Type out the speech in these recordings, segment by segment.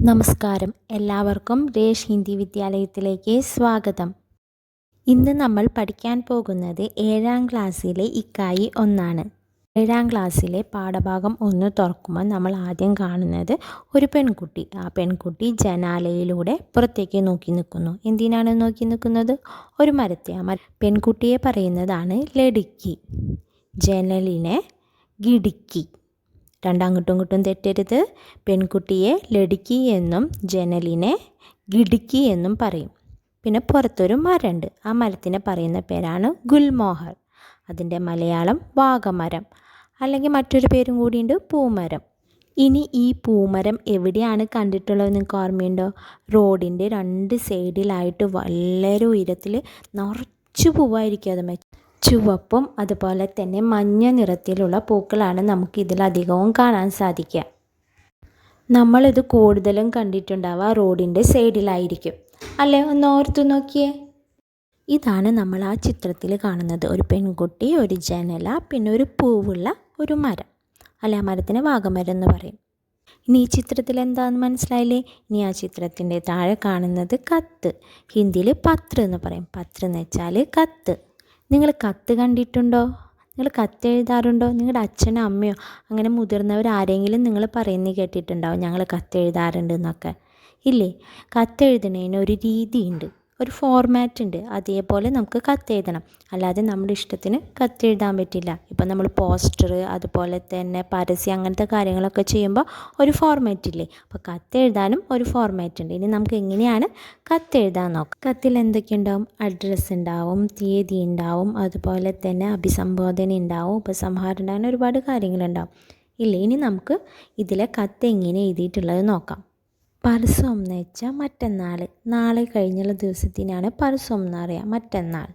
നമസ്കാരം, എല്ലാവർക്കും രേഷ് ഹിന്ദി വിദ്യാലയത്തിലേക്ക് സ്വാഗതം. ഇന്ന് നമ്മൾ പഠിക്കാൻ പോകുന്നത് 7ാം ക്ലാസ്സിലെ ഇക്കായി 1 7ാം ക്ലാസ്സിലെ പാഠഭാഗം 1 തുറക്കുമ്പോൾ നമ്മൾ ആദ്യം കാണുന്നത് ഒരു പെൺകുട്ടി. ആ പെൺകുട്ടി ജനാലയിലൂടെ പുറത്തേക്ക് നോക്കി നിൽക്കുന്നു. എന്തിനാണ് നോക്കി നിൽക്കുന്നത്? ഒരു മരത്തെ. പെൺകുട്ടിയെ പറയുന്നതാണ് ലടുക്കി. ജനലിനെ ഗിടുക്കി. രണ്ടങ്ങോട്ടും ഇങ്ങോട്ടും തെറ്റരുത്. പെൺകുട്ടിയെ ലടുക്കി എന്നും ജനലിനെ ഗിടുക്കി എന്നും പറയും. പിന്നെ പുറത്തൊരു മരമുണ്ട്. ആ മരത്തിനെ പറയുന്ന പേരാണ് ഗുൽമോഹർ. അതിൻ്റെ മലയാളം വാഗമരം, അല്ലെങ്കിൽ മറ്റൊരു പേരും കൂടിയുണ്ട് പൂമരം. ഇനി ഈ പൂമരം എവിടെയാണ് കണ്ടിട്ടുള്ളത് നിങ്ങൾക്ക് ഓർമ്മയുണ്ടോ? റോഡിൻ്റെ 2 സൈഡിലായിട്ട് വളരെ ഉയരത്തിൽ നിറച്ച് പൂവായിരിക്കും. അത് ചുവപ്പും അതുപോലെ തന്നെ മഞ്ഞ നിറത്തിലുള്ള പൂക്കളാണ് നമുക്കിതിലധികവും കാണാൻ സാധിക്കുക. നമ്മളിത് കൂടുതലും കണ്ടിട്ടുണ്ടാവുക റോഡിൻ്റെ സൈഡിലായിരിക്കും അല്ലേ? ഒന്ന് ഓർത്തു നോക്കിയേ. ഇതാണ് നമ്മൾ ആ ചിത്രത്തിൽ കാണുന്നത്. ഒരു പെൺകുട്ടി, ഒരു ജനല, പിന്നെ ഒരു പൂവുള്ള ഒരു മരം. അല്ലെ, ആ മരത്തിന് വാഗമരം എന്ന് പറയും. ഇനി ഈ ചിത്രത്തിൽ എന്താണെന്ന് മനസ്സിലായില്ലേ? ഇനി ആ ചിത്രത്തിൻ്റെ താഴെ കാണുന്നത് കത്ത്. ഹിന്ദിയിൽ പത്ര എന്ന് പറയും. പത്ര എന്ന് വെച്ചാൽ കത്ത്. നിങ്ങൾ കത്ത് കണ്ടിട്ടുണ്ടോ? നിങ്ങൾ കത്ത് എഴുതാറുണ്ടോ? നിങ്ങളുടെ അച്ഛനോ അമ്മയോ അങ്ങനെ മുതിർന്നവർ ആരെങ്കിലും നിങ്ങൾ പറയുന്നത് കേട്ടിട്ടുണ്ടാവും, ഞങ്ങൾ കത്ത് എഴുതാറുണ്ട് എന്നൊക്കെ. ഇല്ലേ? കത്തെഴുതുന്നതിന് ഒരു രീതിയുണ്ട്, ഒരു ഫോർമാറ്റ് ഉണ്ട്. അതേപോലെ നമുക്ക് കത്തെഴുതണം. അല്ലാതെ നമ്മുടെ ഇഷ്ടത്തിന് കത്തെഴുതാൻ പറ്റില്ല. ഇപ്പം നമ്മൾ പോസ്റ്റർ, അതുപോലെ തന്നെ പരസ്യം, അങ്ങനത്തെ കാര്യങ്ങളൊക്കെ ചെയ്യുമ്പോൾ ഒരു ഫോർമാറ്റ് ഇല്ലേ? അപ്പോൾ കത്തെഴുതാനും ഒരു ഫോർമാറ്റ് ഉണ്ട്. ഇനി നമുക്ക് എങ്ങനെയാണ് കത്തെഴുതാൻ നോക്കാം. കത്തിൽ എന്തൊക്കെ ഉണ്ടാവും? അഡ്രസ്സ് ഉണ്ടാവും, തീയതി ഉണ്ടാവും, അതുപോലെ തന്നെ അഭിസംബോധന ഉണ്ടാവും, ഉപസംഹാരം ഉണ്ടാകുന്ന ഒരുപാട് കാര്യങ്ങളുണ്ടാവും ഇല്ലേ? ഇനി നമുക്ക് ഇതിലെ കത്ത് എങ്ങനെ എഴുതിയിട്ടുള്ളത് നോക്കാം. പർസോം എന്ന് വെച്ചാൽ മറ്റന്നാൾ. നാളെ കഴിഞ്ഞുള്ള ദിവസത്തിനാണ് പർസോം എന്ന് പറയുക, മറ്റന്നാൾ.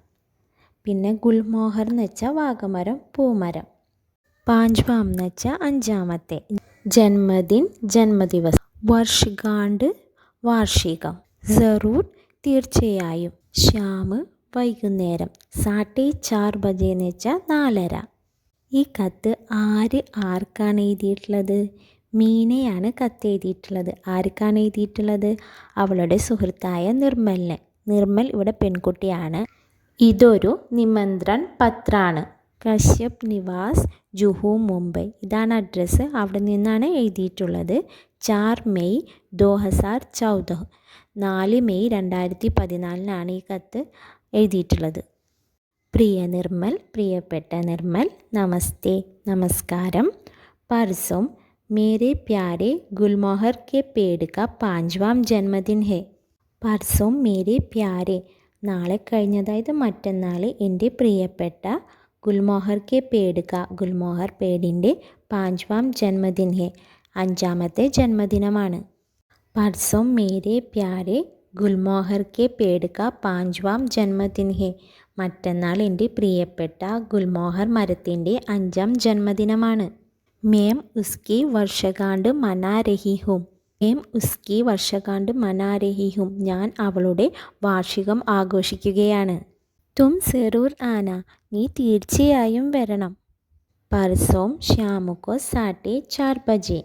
പിന്നെ ഗുൽമോഹർ എന്ന് വെച്ചാൽ വാഗമരം, പൂമരം. പാഞ്ച്വാം എന്ന് വെച്ചാൽ 5ാമത്തെ. ജന്മദിൻ, ജന്മദിവസം. വർഷഗാണ്ട്, വാർഷികം. ജറൂർ, തീർച്ചയായും. ശ്യാം, വൈകുന്നേരം. 4:30 ബജെ എന്ന് വെച്ചാൽ 4:30. ഈ കത്ത് ആർക്കാണ് എഴുതിയിട്ടുള്ളത്? മീനയാണ് കത്ത് എഴുതിയിട്ടുള്ളത്. ആർക്കാണ് എഴുതിയിട്ടുള്ളത്? അവളുടെ സുഹൃത്തായ നിർമ്മലിന്. നിർമ്മൽ ഇവിടെ പെൺകുട്ടിയാണ്. ഇതൊരു നിമന്ത്രൺ പത്രാണ്. കശ്യപ് നിവാസ്, ജുഹു, മുംബൈ. ഇതാണ് അഡ്രസ്സ്. അവിടെ നിന്നാണ് എഴുതിയിട്ടുള്ളത്. 4 മെയ് 2014. 4 മെയ് 2014 ഈ കത്ത് എഴുതിയിട്ടുള്ളത്. പ്രിയ നിർമ്മൽ, പ്രിയപ്പെട്ട നിർമ്മൽ, നമസ്തേ, നമസ്കാരം. പർസോം मेरे प्यारे गुलमोहर के पेड़ का 5वां जन्मदिन है. പർസോം മേരെ പ്യാരെ, നാളെ കഴിഞ്ഞതായത് മറ്റന്നാൾ, എൻ്റെ പ്രിയപ്പെട്ട ഗുൽമോഹർ കെ പേട് ക, ഗുൽമോഹർ പേടിൻ്റെ 5വാം ജന്മദിൻ ഹെ, 5ാമത്തെ ജന്മദിനമാണ്. പർസോം മേരെ പ്യാരെ ഗുൽമോഹർ കെ പേട് ക 5വാം ജന്മദിൻ ഹെ, മറ്റന്നാൾ എൻ്റെ പ്രിയപ്പെട്ട ഗുൽമോഹർ മരത്തിൻ്റെ 5ാം ജന്മദിനമാണ്. മേം ഉസ്കി വർഷഗാണ്ട് മനാ രഹി ഹും. മേം ഉസ്കി വർഷഗാണ്ട് മനാ രഹി ഹും, ഞാൻ അവളുടെ വാർഷികം ആഘോഷിക്കുകയാണ്. തും സറൂർ ആന, നീ തീർച്ചയായും വരണം. പർസോം ശ്യാമുക്കോ 4:30 ബജെ,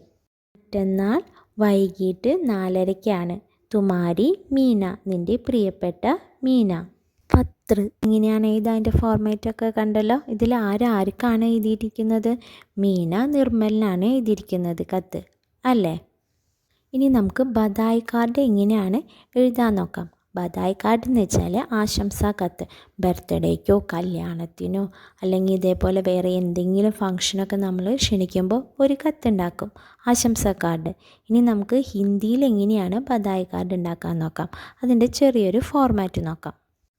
മറ്റന്നാൾ വൈകിട്ട് 4:30-ക്കാണ്. തുമാരി മീന, നിൻ്റെ പ്രിയപ്പെട്ട മീന. പത്ര ഇങ്ങനെയാണ് എഴുതാൻ. അതിൻ്റെ ഫോർമാറ്റൊക്കെ കണ്ടല്ലോ. ഇതിൽ ആർക്കാണ് എഴുതിയിരിക്കുന്നത്? മീന നിർമ്മലിനാണ് എഴുതിയിരിക്കുന്നത് കത്ത്, അല്ലേ? ഇനി നമുക്ക് ബധായി കാർഡ് എങ്ങനെയാണ് എഴുതാൻ നോക്കാം. ബധായി കാർഡ് എന്ന് വെച്ചാൽ ആശംസാ കത്ത്. ബർത്ത്ഡേക്കോ കല്യാണത്തിനോ അല്ലെങ്കിൽ ഇതേപോലെ വേറെ എന്തെങ്കിലും ഫങ്ഷനൊക്കെ നമ്മൾ ക്ഷണിക്കുമ്പോൾ ഒരു കത്തുണ്ടാക്കും, ആശംസാ കാർഡ്. ഇനി നമുക്ക് ഹിന്ദിയിൽ എങ്ങനെയാണ് ബധായി കാർഡ് ഉണ്ടാക്കാൻ നോക്കാം. അതിൻ്റെ ചെറിയൊരു ഫോർമാറ്റ് നോക്കാം.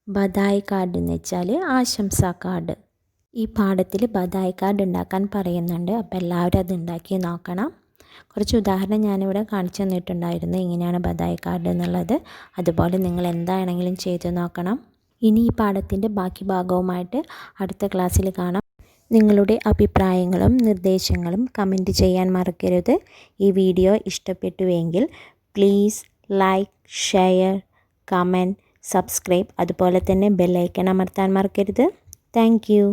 ബധായി കാർഡ് എന്ന് വെച്ചാൽ ആശംസാ കാർഡ്. ഈ പാഠത്തിൽ ബധായി കാർഡ് ഉണ്ടാക്കാൻ പറയുന്നുണ്ട്. അപ്പോൾ എല്ലാവരും അത് ഉണ്ടാക്കി നോക്കണം. കുറച്ച് ഉദാഹരണം ഞാനിവിടെ കാണിച്ചു തന്നിട്ടുണ്ടായിരുന്നു എങ്ങനെയാണ് ബധായി കാർഡ് എന്നുള്ളത്. അതുപോലെ നിങ്ങൾ എന്താണെങ്കിലും ചെയ്ത് നോക്കണം. ഇനി ഈ പാഠത്തിൻ്റെ ബാക്കി ഭാഗവുമായിട്ട് അടുത്ത ക്ലാസ്സിൽ കാണാം. നിങ്ങളുടെ അഭിപ്രായങ്ങളും നിർദ്ദേശങ്ങളും കമൻറ്റ് ചെയ്യാൻ മറക്കരുത്. ഈ വീഡിയോ ഇഷ്ടപ്പെട്ടുവെങ്കിൽ please like, share, comment, subscribe, അതുപോലെ തന്നെ ബെല്ലൈക്കൺ അമർത്താൻ മറക്കരുത്. Thank U.